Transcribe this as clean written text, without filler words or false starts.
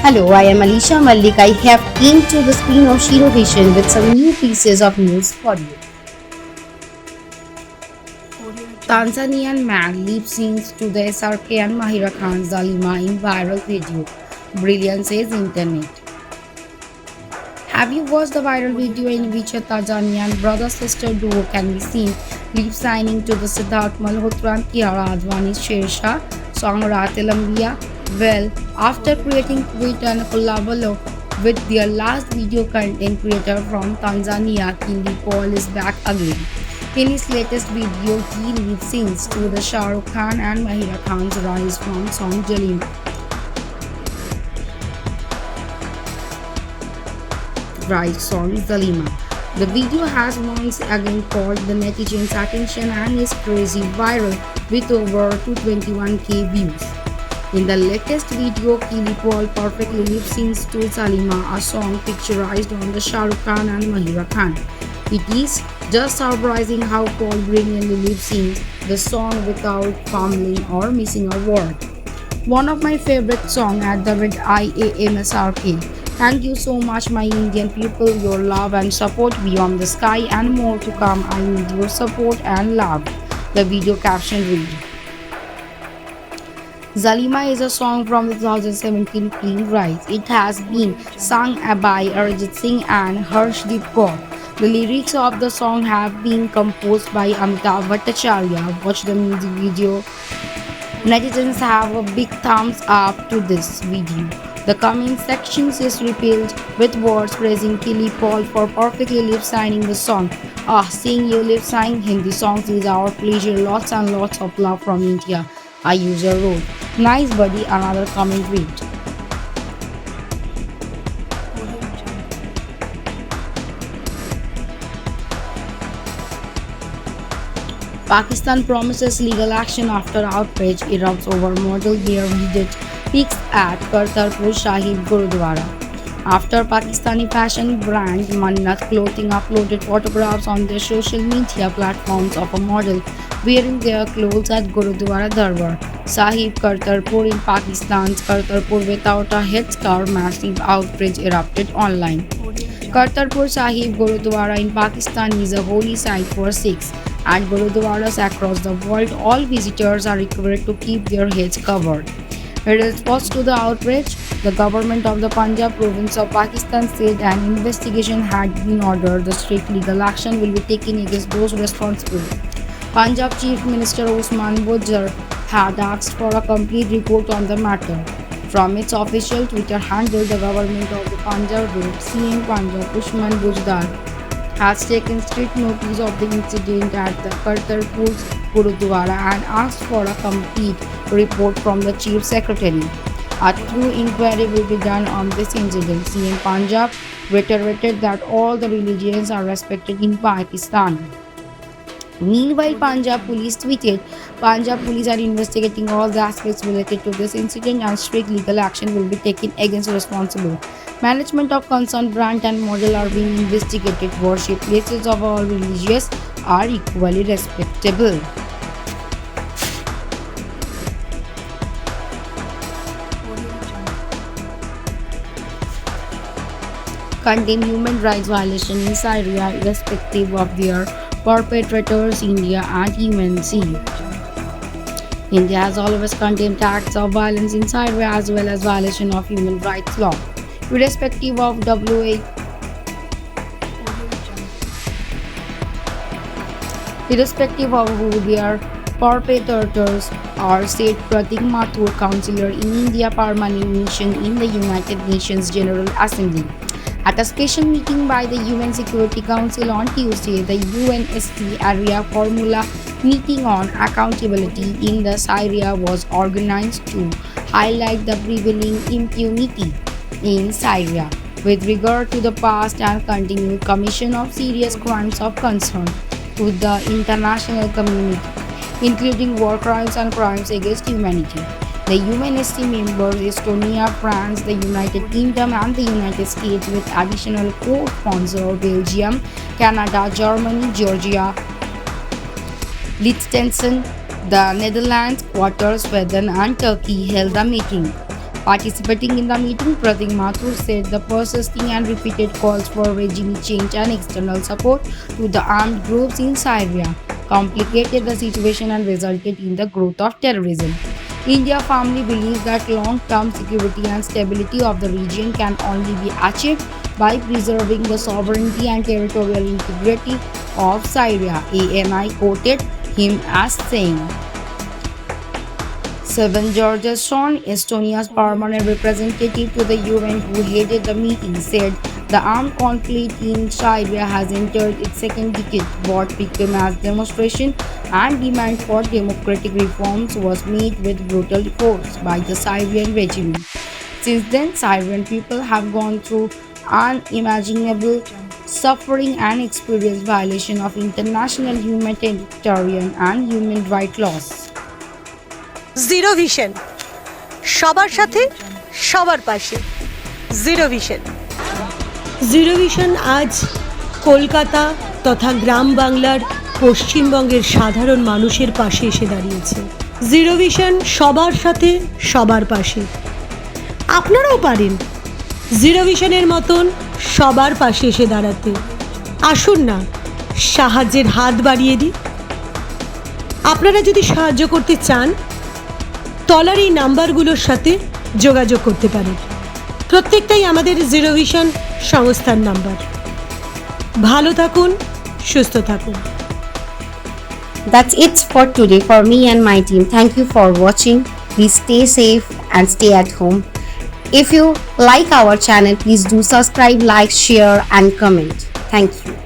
Hello, I am Alisha Malik. I have came to the screen of Shiro Vision with some new pieces of news for you. Tanzanian man lip syncs to the SRK and Mahira Khan's Zalima in viral video. Brilliant says internet. Have you watched the viral video in which a Tanzanian brother-sister duo can be seen lip signing to the Siddharth Malhotra and Kiara Advani's Shersha song Raat Lambiya? Well, after creating tweet and collabo with their last video, content creator from Tanzania, Kindi Paul is back again. In his latest video, he lip syncs to the Shah Rukh Khan and Mahira Khan's Rise from song Jalima. Right song Zalima. The video has once again caught the netizens' attention and is crazy viral with over 221k views. In the latest video, Kili Paul perfectly lip syncs to Zalima, a song picturized on the Shah Rukh Khan and Mahira Khan. It is just surprising how Paul brilliantly lip syncs the song without fumbling or missing a word. One of my favorite songs at the red IAMSRK. Thank you so much, my Indian people. Your love and support beyond the sky and more to come. I need your support and love. The video caption read: Zalima is a song from the 2017 film Rise. It has been sung by Arjit Singh and Harshdeep Kaur. The lyrics of the song have been composed by Amitabh Bhattacharya. Watch the music video. Netizens have a big thumbs up to this video. The comment section is repelled with words praising Kili Paul for perfectly lip signing the song. Seeing you lip sign Hindi songs is our pleasure. Lots and lots of love from India. A user wrote. Nice buddy, another comment read. Pakistan promises legal action after outrage erupts over model bare-headed pics at Kartarpur Sahib Gurudwara. After Pakistani fashion brand Mannat Clothing uploaded photographs on their social media platforms of a model wearing their clothes at Gurudwara Darbar Sahib Kartarpur in Pakistan's Kartarpur without a headscarf, massive outrage erupted online. Kartarpur Sahib Gurudwara in Pakistan is a holy site for Sikhs. At Gurudwaras across the world, all visitors are required to keep their heads covered. In response to the outrage, the government of the Punjab province of Pakistan said an investigation had been ordered. The strict legal action will be taken against those responsible. Punjab Chief Minister Usman Bujjar had asked for a complete report on the matter. From its official Twitter handle, the government of the Punjab wrote, CM Punjab Usman Bujjar has taken strict notice of the incident at the Kartarpur Gurudwara and asked for a complete report from the Chief Secretary. A thorough inquiry will be done on this incident. CM Punjab reiterated that all the religions are respected in Pakistan. Meanwhile, Punjab police tweeted, Punjab police are investigating all the aspects related to this incident and strict legal action will be taken against responsible. Management of concerned brand and model are being investigated. Worship places of all religions are equally respectable. Condemn human rights violations in Syria irrespective of their perpetrators, India and UNC. India has always condemned acts of violence in Syria as well as violation of human rights law. Irrespective of who their perpetrators are, said Pratik Mathur, counselor in India permanent mission in the United Nations General Assembly. At a special meeting by the UN Security Council on Tuesday, the UNSC Area Formula meeting on accountability in the Syria was organized to highlight the prevailing impunity in Syria with regard to the past and continued commission of serious crimes of concern to the international community, including war crimes and crimes against humanity. The UNSC members Estonia, France, the United Kingdom and the United States with additional co-sponsors Belgium, Canada, Germany, Georgia, Liechtenstein, the Netherlands, Qatar, Sweden and Turkey held the meeting. Participating in the meeting, Pratik Mathur said the persisting and repeated calls for regime change and external support to the armed groups in Syria complicated the situation and resulted in the growth of terrorism. India firmly believes that long-term security and stability of the region can only be achieved by preserving the sovereignty and territorial integrity of Syria. ANI quoted him as saying, Seven Georgesson, Estonia's permanent representative to the UN who headed the meeting, said the armed conflict in Syria has entered its second decade. What began as demonstration and demand for democratic reforms was met with brutal force by the Syrian regime. Since then, Syrian people have gone through unimaginable suffering and experienced violation of international humanitarian and human rights laws. Zero vision, সবার সাথে সবার পাশে। Zero vision. Zero vision আজ কলকাতা তথা গ্রাম বাংলার পশ্চিমবঙ্গের সাধারণ মানুষের পাশে এসে দাঁড়িয়েছে। জিরো ভিশন সবার সাথে সবার পাশে। আপনারাও পারেন জিরো ভিশনের মতন সবার পাশে এসে দাঁড়াতে। আসুন না সাহায্যের হাত বাড়িয়ে দিই। আপনারা যদি সাহায্য করতে চান তলার এই নাম্বারগুলোর সাথে যোগাযোগ করতে পারেন। প্রত্যেকটাই আমাদের জিরো ভিশন সংস্থার নাম্বার। ভালো থাকুন, সুস্থ থাকুন। That's it for today for me and my team. Thank you for watching. Please stay safe and stay at home. If you like our channel, please do subscribe, like, share and comment. Thank you.